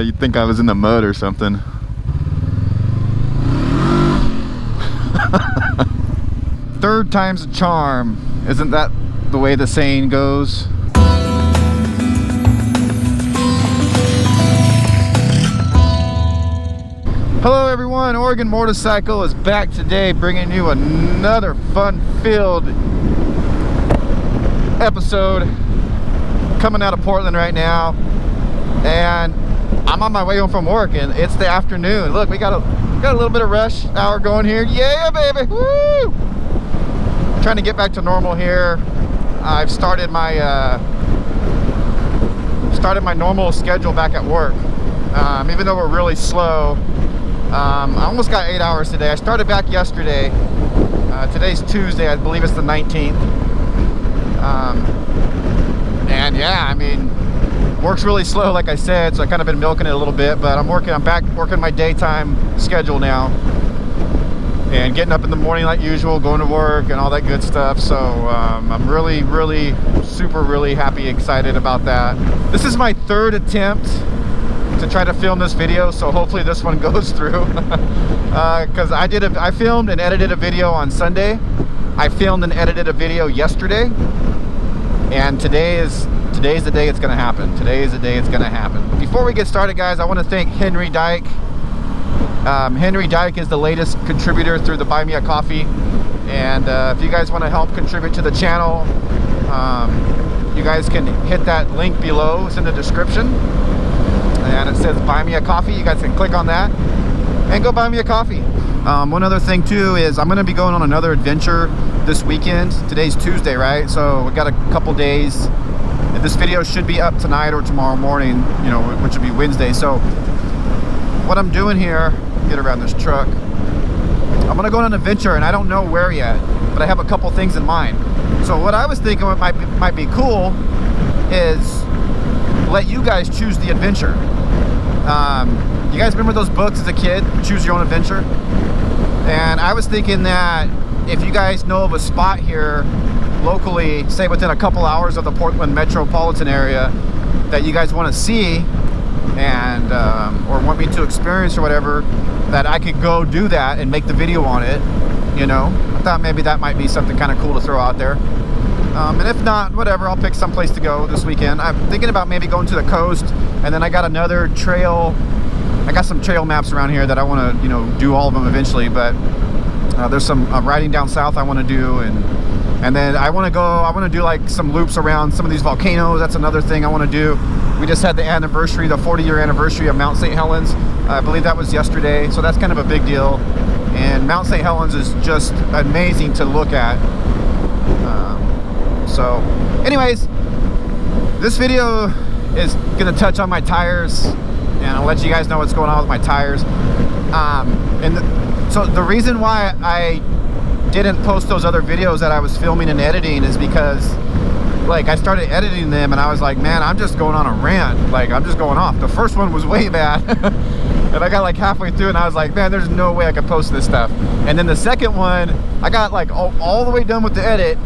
You'd think I was in the mud or something. Third time's a charm. Isn't that the way the saying goes? Hello everyone, Oregon Motorcycle is back today bringing you another fun-filled episode. Coming out of Portland right now, and I'm on my way home from work, and it's the afternoon. Look, we got a little bit of rush hour going here. Yeah, baby! Woo! Trying to get back to normal here. I've started my normal schedule back at work. Even though we're really slow, I almost got 8 hours today. I started back yesterday. Today's Tuesday, I believe it's the 19th. And yeah, I mean, work's really slow, like I said, so I kind of been milking it a little bit, but I'm back working my daytime schedule now and getting up in the morning like usual, going to work and all that good stuff. So I'm really super happy, excited about that. This is my third attempt to try to film this video, so hopefully this one goes through. Because I filmed and edited a video on Sunday. I filmed and edited a video yesterday, and today's the day it's gonna happen. Today is the day it's gonna happen. Before we get started, guys, I want to thank Henry Dyke. Henry Dyke is the latest contributor through the Buy Me a Coffee, and if you guys want to help contribute to the channel, you guys can hit that link below. It's in the description, and it says Buy Me a Coffee. You guys can click on that and go buy me a coffee. One other thing too is I'm going to be going on another adventure this weekend. Today's Tuesday, right? So we got a couple days. This video should be up tonight or tomorrow morning, you know, which would be Wednesday. So what I'm doing here, get around this truck, I'm gonna go on an adventure, and I don't know where yet, but I have a couple things in mind. So what I was thinking might be cool is let you guys choose the adventure. You guys remember those books as a kid, Choose Your Own Adventure? And I was thinking that if you guys know of a spot here locally, say within a couple hours of the Portland metropolitan area, that you guys want to see and or want me to experience or whatever, that I could go do that and make the video on it, you know. I thought maybe that might be something kind of cool to throw out there. And if not, whatever, I'll pick some place to go this weekend. I'm thinking about maybe going to the coast, and then I got another trail. I got some trail maps around here that I want to, you know, do all of them eventually, but there's some riding down south I want to do, and then I want to do like some loops around some of these volcanoes. That's another thing I want to do. We just had the anniversary, the 40-year anniversary of Mount St. Helens. I believe that was yesterday, so that's kind of a big deal. And Mount St. Helens is just amazing to look at. So anyways, this video is going to touch on my tires, and I'll let you guys know what's going on with my tires. So the reason why I didn't post those other videos that I was filming and editing is because, like, I started editing them and I was like, man, I'm just going on a rant. Like, I'm just going off. The first one was way bad. And I got like halfway through and I was like, man, there's no way I could post this stuff. And then the second one, I got like all the way done with the edit.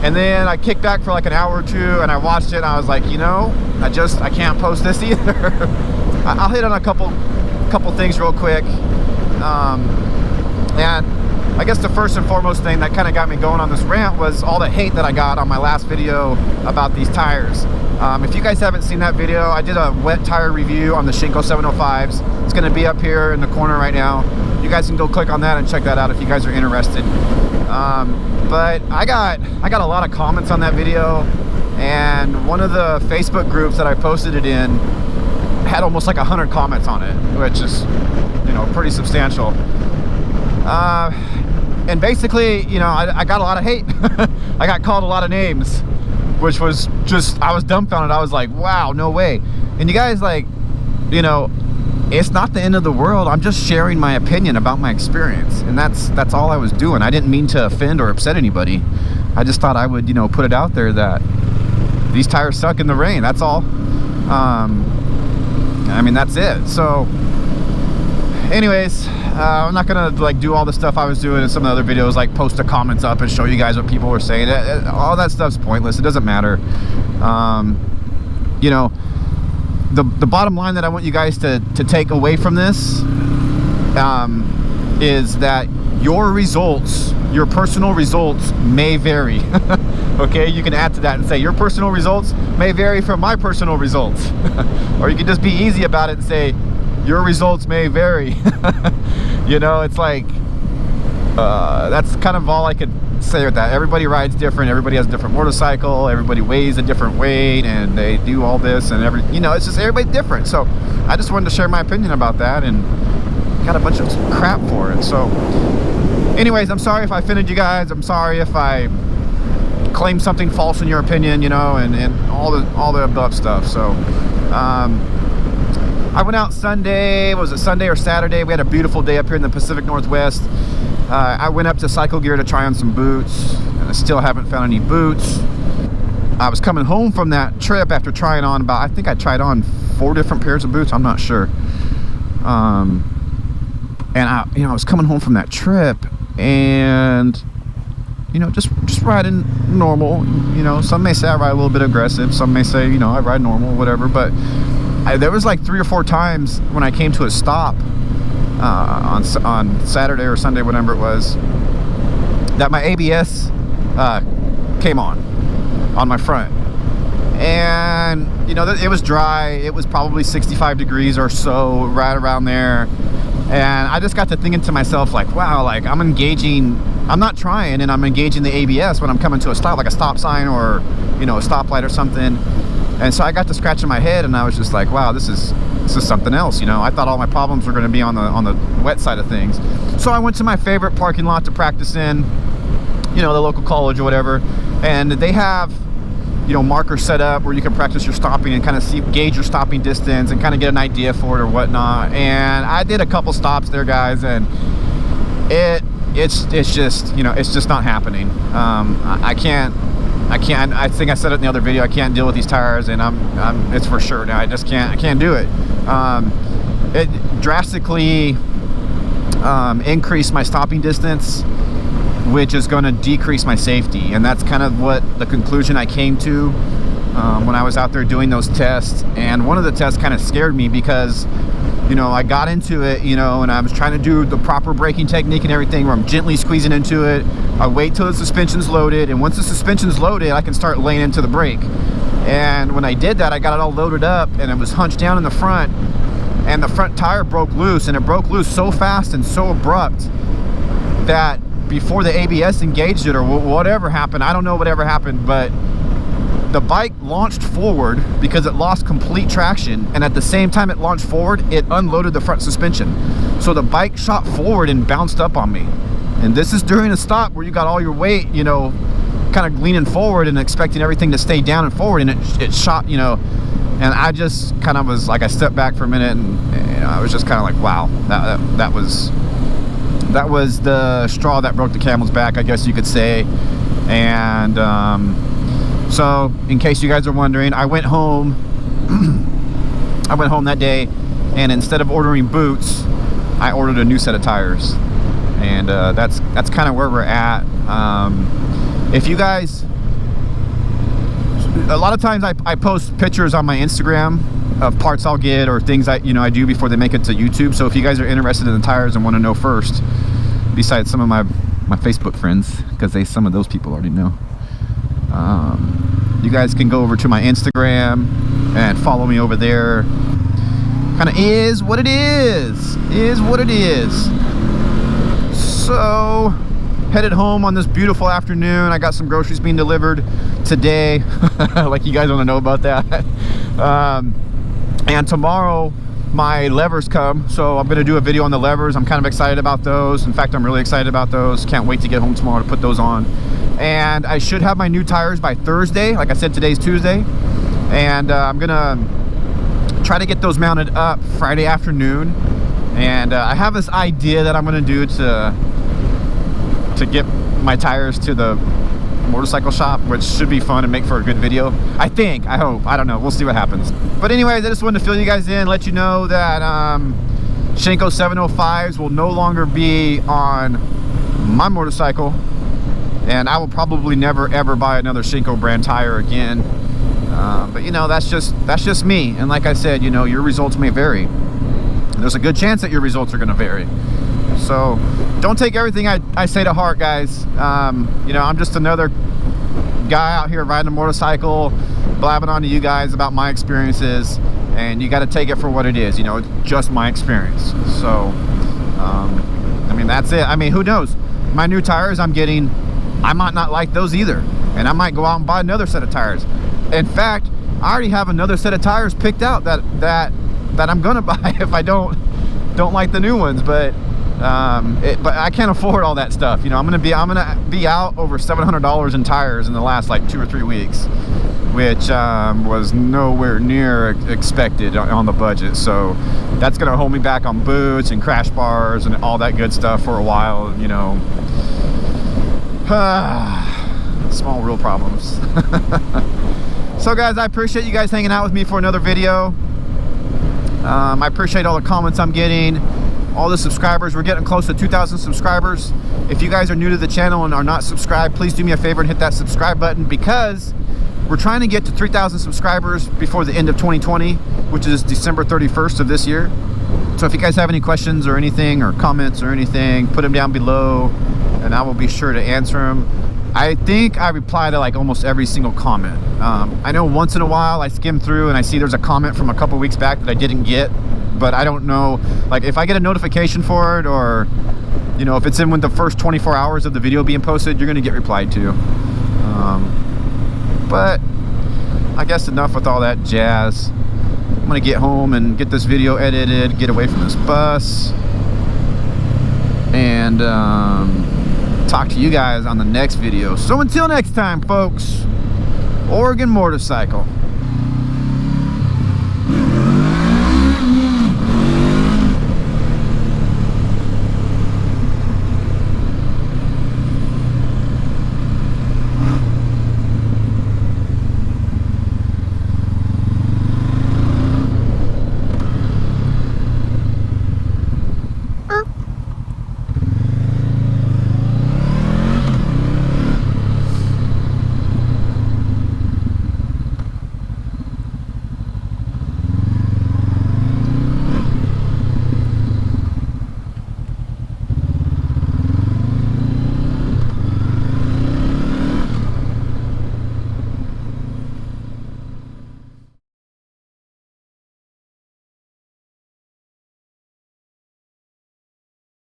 And then I kicked back for like an hour or two and I watched it and I was like, you know, I can't post this either. I'll hit on a couple things real quick. And I guess the first and foremost thing that kind of got me going on this rant was all the hate that I got on my last video about these tires. If you guys haven't seen that video, I did a wet tire review on the Shinko 705s. It's going to be up here in the corner right now. You guys can go click on that and check that out if you guys are interested. But I got a lot of comments on that video, and one of the Facebook groups that I posted it in had almost like 100 comments on it, which is, you know, pretty substantial. And basically, you know, I got a lot of hate. I got called a lot of names, which was just, I was dumbfounded. I was like, wow, no way. And you guys, like, you know, it's not the end of the world. I'm just sharing my opinion about my experience, and that's all I was doing. I didn't mean to offend or upset anybody. I just thought I would, you know, put it out there that these tires suck in the rain. That's all. I mean, that's it. So anyways, I'm not gonna like do all the stuff I was doing in some of the other videos, like post the comments up and show you guys what people were saying. All that stuff's pointless. It doesn't matter. you know, the bottom line that I want you guys to take away from this is that your results, your personal results may vary. Okay, you can add to that and say your personal results may vary from my personal results. Or you can just be easy about it and say your results may vary. You know, it's like that's kind of all I could say with that. Everybody rides different, everybody has a different motorcycle, everybody weighs a different weight, and they do all this and you know, it's just everybody's different. So I just wanted to share my opinion about that, and got a bunch of crap for it. So anyways, I'm sorry if I offended you guys. I'm sorry if I claimed something false in your opinion, you know, and all the above stuff. So I went out Sunday. Was it Sunday or Saturday? We had a beautiful day up here in the Pacific Northwest. I went up to Cycle Gear to try on some boots, and I still haven't found any boots. I was coming home from that trip after trying on I think I tried on 4 different pairs of boots. I'm not sure. And I was coming home from that trip, and you know, just riding normal. You know, some may say I ride a little bit aggressive, some may say, you know, I ride normal, whatever. But there was like 3 or 4 times when I came to a stop on Saturday or Sunday, whatever it was, that my ABS came on my front. And you know, it was dry. It was probably 65 degrees or so, right around there. And I just got to thinking to myself, like, wow, like I'm not trying, and I'm engaging the ABS when I'm coming to a stop, like a stop sign or, you know, a stoplight or something. And so I got to scratching my head, and I was just like, wow, this is something else. You know, I thought all my problems were going to be on the wet side of things. So I went to my favorite parking lot to practice in, you know, the local college or whatever, and they have, you know, markers set up where you can practice your stopping and kind of gauge your stopping distance and kind of get an idea for it or whatnot. And I did a couple stops there, guys, and it's just, you know, it's just not happening. I think I said it in the other video, I can't deal with these tires, and it's for sure now. I can't do it. It drastically increased my stopping distance, which is going to decrease my safety. And that's kind of what the conclusion I came to when I was out there doing those tests. And one of the tests kind of scared me because, you know, I got into it, you know, and I was trying to do the proper braking technique and everything, where I'm gently squeezing into it. I wait till the suspension's loaded, and once the suspension's loaded, I can start laying into the brake. And when I did that, I got it all loaded up, and it was hunched down in the front, and the front tire broke loose, and it broke loose so fast and so abrupt that before the ABS engaged it or whatever happened, I don't know whatever happened, but the bike launched forward because it lost complete traction, and at the same time it launched forward, it unloaded the front suspension. So the bike shot forward and bounced up on me. And this is during a stop where you got all your weight, you know, kind of leaning forward and expecting everything to stay down and forward, and it shot, you know. And I just kind of was like, I stepped back for a minute, and you know, I was just kind of like, wow, that was the straw that broke the camel's back, I guess you could say. And so in case you guys are wondering, I went home that day, and instead of ordering boots, I ordered a new set of tires. And that's kind of where we're at. If you guys, a lot of times I post pictures on my Instagram of parts I'll get or things I do before they make it to YouTube. So if you guys are interested in the tires and want to know first, besides some of my Facebook friends, because some of those people already know, you guys can go over to my Instagram and follow me over there. Kind of is what it is what it is. So headed home on this beautiful afternoon. I got some groceries being delivered today. Like, you guys want to know about that. And tomorrow my levers come, so I'm going to do a video on the levers. I'm kind of excited about those. In fact, I'm really excited about those. Can't wait to get home tomorrow to put those on. And I should have my new tires by Thursday. Like I said, today's Tuesday, and I'm gonna try to get those mounted up Friday afternoon. And I have this idea that I'm gonna do to get my tires to the motorcycle shop, which should be fun and make for a good video. I hope, I don't know, we'll see what happens. But anyways, I just wanted to fill you guys in, let you know that Shinko 705s will no longer be on my motorcycle, and I will probably never ever buy another Shinko brand tire again. But you know, that's just me. And like I said, you know, your results may vary. There's a good chance that your results are going to vary. So don't take everything I say to heart, guys. You know, I'm just another guy out here riding a motorcycle, blabbing on to you guys about my experiences, and you got to take it for what it is. You know, it's just my experience. So I mean, that's it. I mean, who knows? My new tires I'm getting, I might not like those either, and I might go out and buy another set of tires. In fact, I already have another set of tires picked out that I'm gonna buy if I don't like the new ones. But but I can't afford all that stuff. You know, I'm gonna be out over $700 in tires in the last like 2 or 3 weeks, which was nowhere near expected on the budget. So that's gonna hold me back on boots and crash bars and all that good stuff for a while. You know, small real problems. So guys, I appreciate you guys hanging out with me for another video. I appreciate all the comments I'm getting, all the subscribers. We're getting close to 2,000 subscribers. If you guys are new to the channel and are not subscribed, please do me a favor and hit that subscribe button, because we're trying to get to 3,000 subscribers before the end of 2020, which is December 31st of this year. So if you guys have any questions or anything, or comments or anything, put them down below and I will be sure to answer them. I think I reply to like almost every single comment. I know once in a while I skim through and I see there's a comment from a couple weeks back that I didn't get, but I don't know, like if I get a notification for it, or you know, if it's in with the first 24 hours of the video being posted, you're gonna get replied to. But I guess enough with all that jazz. I'm gonna get home and get this video edited, get away from this bus, and talk to you guys on the next video. So until next time, folks, Oregon Motorcycle.